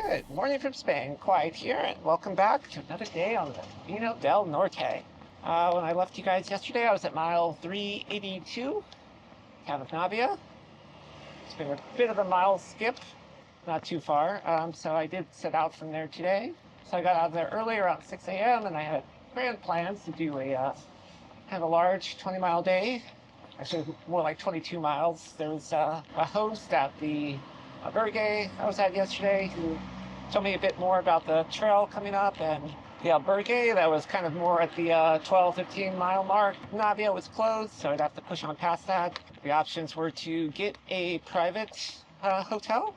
Good morning from Spain, quiet here, and welcome back to another day on the Camino del Norte. When I left you guys yesterday, I was at mile 382, town of Navia. It's been a bit of a mile skip, not too far, so I did set out from there today. So I got out of there early, around 6 a.m., and I had grand plans to do a kind of a large 20-mile day. Actually, more like 22 miles. There was a host at the albergue I was at yesterday who told me a bit more about the trail coming up, and the albergue that was kind of more at the 12, 15 mile mark. Navia was closed, so I'd have to push on past that. The options were to get a private hotel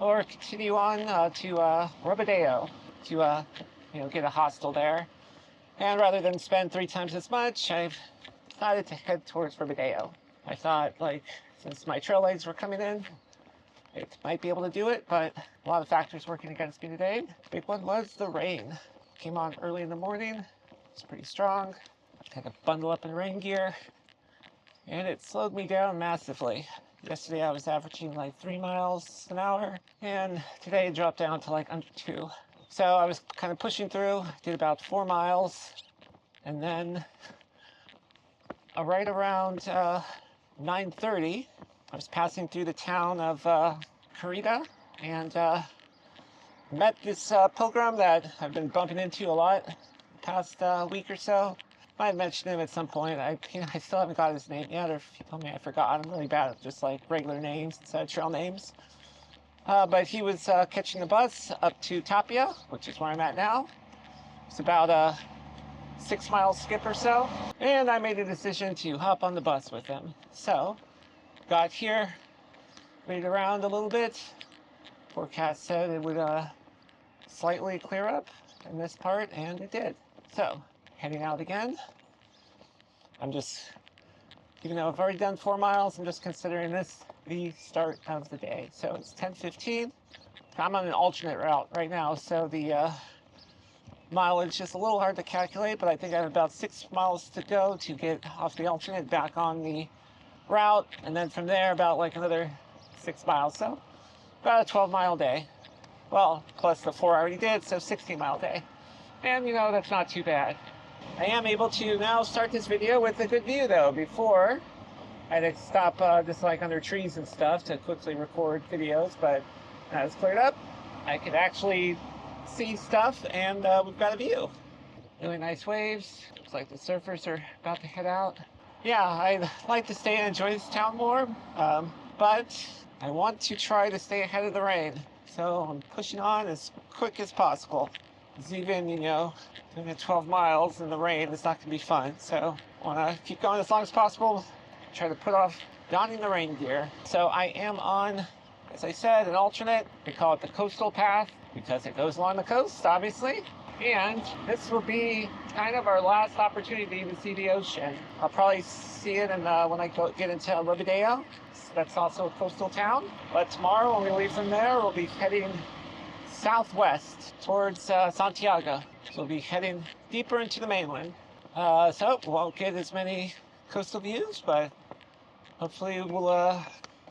or continue on to Robadeo to get a hostel there. And rather than spend 3 times as much, I've decided to head towards Robadeo. I thought, since my trail legs were coming in, it might be able to do it, but a lot of factors working against me today. The big one was the rain. Came on early in the morning. It's pretty strong. Had to bundle up in rain gear, and it slowed me down massively. Yesterday I was averaging 3 miles an hour, and today it dropped down to under 2. So I was kind of pushing through, did about 4 miles, and then right around 9:30, I was passing through the town of Carita and met this pilgrim that I've been bumping into a lot the past week or so. I might mention him at some point. I still haven't got his name yet, or if you told me I forgot. I'm really bad at just regular names instead of trail names. But he was catching the bus up to Tapia, which is where I'm at now. It's about a 6-mile skip or so, and I made a decision to hop on the bus with him. So, got here, waited around a little bit. Forecast said it would slightly clear up in this part, and it did. So, heading out again. Even though I've already done 4 miles, I'm just considering this the start of the day. So it's 10:15. I'm on an alternate route right now, so the mileage is a little hard to calculate, but I think I have about 6 miles to go to get off the alternate back on the route, and then from there about another 6 miles. So about a 12-mile day. Well, plus the 4 I already did, so 16-mile day. And that's not too bad. I am able to now start this video with a good view, though. Before, I had to stop just under trees and stuff to quickly record videos, but now it's cleared up. I could actually see stuff, and we've got a view. Really nice waves. Looks like the surfers are about to head out. Yeah, I'd like to stay and enjoy this town more, but I want to try to stay ahead of the rain. So I'm pushing on as quick as possible. It's even, doing it 12 miles in the rain, it's not going to be fun. So I want to keep going as long as possible, try to put off donning the rain gear. So I am on, as I said, an alternate. We call it the coastal path because it goes along the coast, obviously. And this will be kind of our last opportunity to see the ocean. I'll probably see it when I get into Robadeo. That's also a coastal town. But tomorrow when we leave from there, we'll be heading southwest towards Santiago. So we'll be heading deeper into the mainland. So we won't get as many coastal views, but hopefully we'll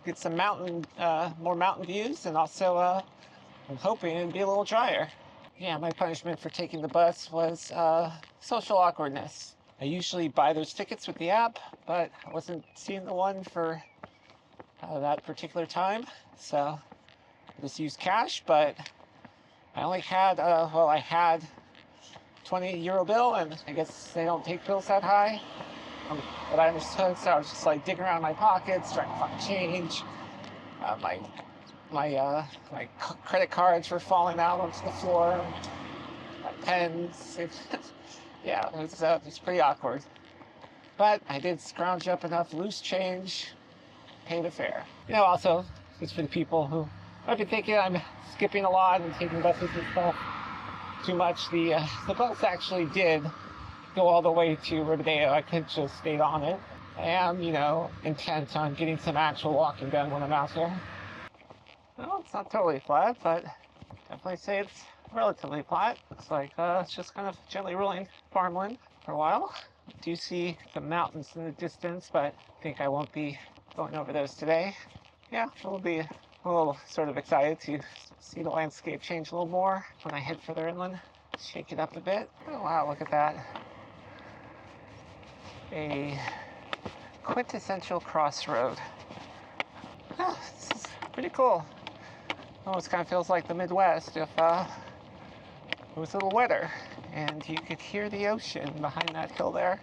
get some more mountain views, and also I'm hoping it'll be a little drier. Yeah, my punishment for taking the bus was social awkwardness. I usually buy those tickets with the app, but I wasn't seeing the one for that particular time, so I just used cash, but I only had, I had 20 euro bill, and I guess they don't take bills that high. But I understood, so I was just digging around my pockets, trying to find change. My credit cards were falling out onto the floor. My pens. Yeah, it was pretty awkward. But I did scrounge up enough loose change, pay the fare. Also, just for the people who might be thinking I'm skipping a lot and taking buses and stuff too much, the bus actually did go all the way to Robadeo. I could just stayed on it. I am, intent on getting some actual walking done when I'm out here. Well, it's not totally flat, but definitely say it's relatively flat. Looks like it's just kind of gently rolling farmland for a while. I do see the mountains in the distance, but I think I won't be going over those today. Yeah, we'll be a little sort of excited to See the landscape change a little more when I head further inland. Shake it up a bit. Oh wow, look at that. A quintessential crossroad. Oh, this is pretty cool. Almost kind of feels like the Midwest if it was a little wetter and you could hear the ocean behind that hill there.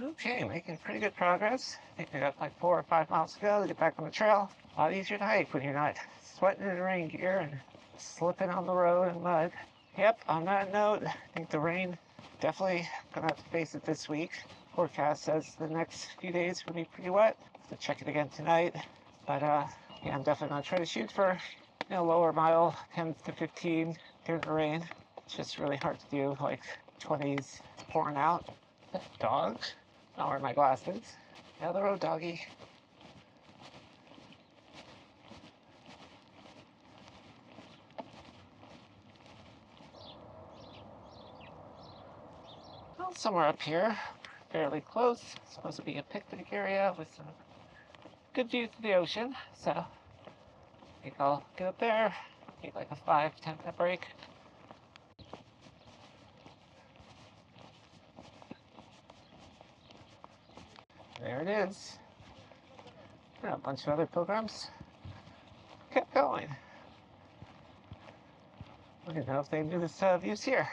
Okay, making pretty good progress. I think I got like 4 or 5 miles to go to get back on the trail. A lot easier to hike when you're not sweating in rain gear and slipping on the road in mud. Yep, on that note, I think the rain definitely gonna have to face it this week. Forecast says the next few days will be pretty wet. Have to check it again tonight. But yeah, I'm definitely gonna try to shoot for lower mile 10 to 15 during the rain. It's just really hard to do, like 20s, it's pouring out. Dog. Not wearing my glasses. Down the road, doggy. Well, somewhere up here, fairly close. It's supposed to be a picnic area with some good views to the ocean. So I think I'll get up there, take like a 5-10 minute break. There it is. And a bunch of other pilgrims kept going. I don't know if they knew this view's here.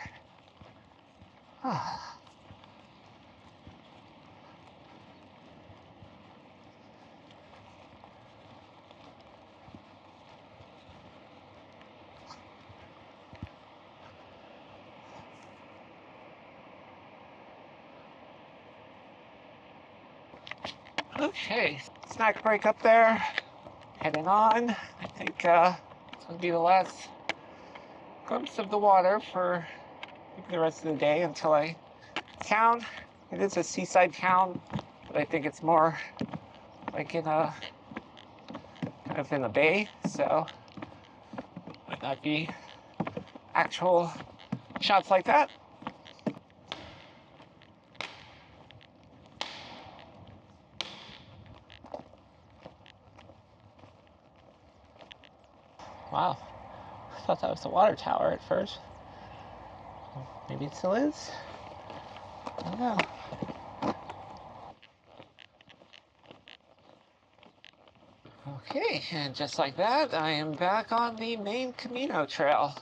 Okay, snack break up there. Heading on. I think it's going to be the last glimpse of the water for the rest of the day until town. It is a seaside town, but I think it's more like in a kind of in the bay, so might not be actual shots like that. Wow, I thought that was the water tower at first. Maybe it still is? I don't know. Okay, and just like that, I am back on the main Camino trail.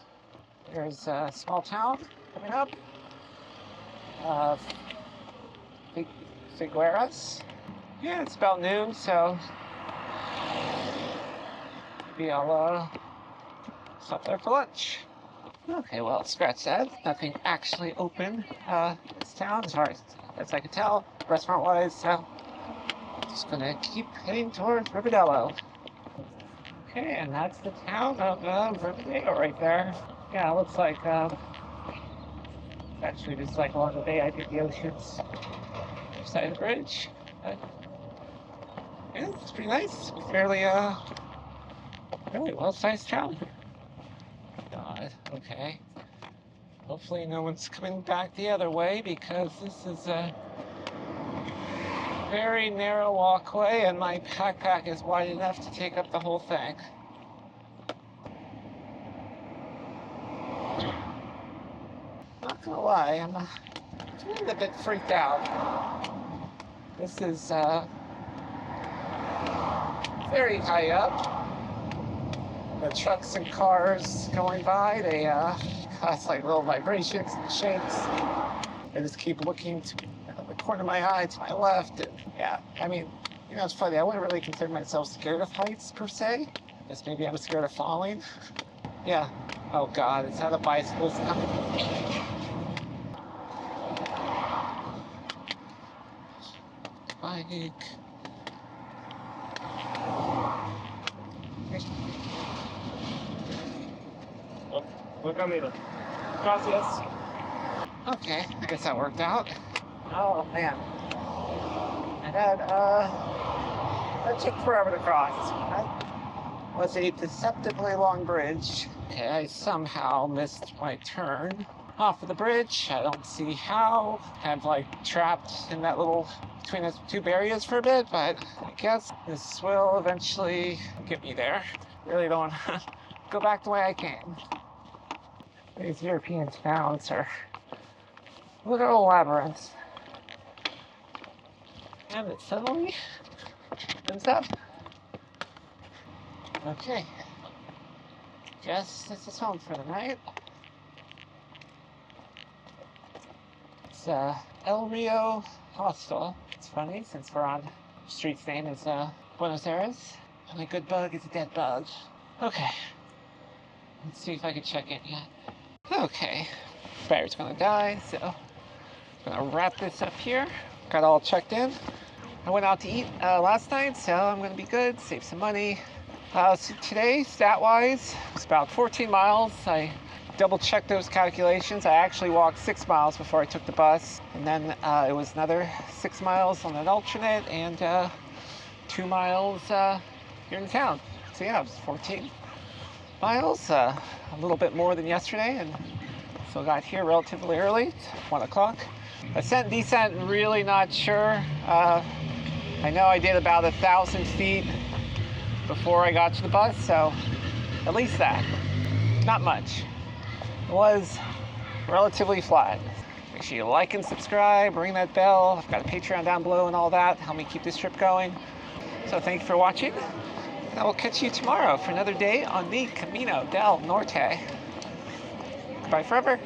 There's a small town coming up. Figueras. Yeah, it's about noon, so maybe I'll stop there for lunch. Okay, well, scratch that. Nothing actually open in this town, as far as I can tell, restaurant-wise, so just gonna keep heading towards Riverdale. Okay, and that's the town of Riverdale right there. Yeah, it looks like actually just like along the bay. I think the ocean's side of the bridge. But, yeah, it's pretty nice. Fairly really well-sized town. God, okay. Hopefully no one's coming back the other way because this is a very narrow walkway and my backpack is wide enough to take up the whole thing. Not gonna lie, I'm feeling a bit freaked out. This is very high up. The trucks and cars going by, they cause like little vibrations and shakes. I just keep looking to the corner of my eye to my left, and yeah, I mean, it's funny. I wouldn't really consider myself scared of heights per se. I guess maybe I'm scared of falling. Yeah. Oh God, it's how the bicycle's coming. Bike. Camino. Gracias. Okay, I guess that worked out. Oh man. And that took forever to cross. That was a deceptively long bridge. Okay, I somehow missed my turn off of the bridge. I don't see how. I'm like trapped in that little between the two barriers for a bit, but I guess this will eventually get me there. Really don't want to go back the way I came. These European towns are literal labyrinths. And it suddenly comes up. Okay. Guess this is home for the night. It's El Rio Hostel. It's funny since we're on street's name is Buenos Aires. And a good bug is a dead bug. Okay. Let's see if I can check in yet. Okay. Battery's gonna die, so I'm gonna wrap this up here. Got all checked in. I went out to eat last night, so I'm gonna be good, save some money. So today, stat-wise, it's about 14 miles. I double-checked those calculations. I actually walked 6 miles before I took the bus, and then it was another 6 miles on an alternate, and 2 miles here in town. So yeah, it was 14 miles, a little bit more than yesterday, and so got here relatively early, 1 o'clock. Ascent, descent, really not sure. I know I did about 1,000 feet before I got to the bus, so at least that. Not much. It was relatively flat. Make sure you like and subscribe, ring that bell. I've got a Patreon down below and all that. Help me keep this trip going. So thank you for watching. And I will catch you tomorrow for another day on the Camino del Norte. Goodbye forever.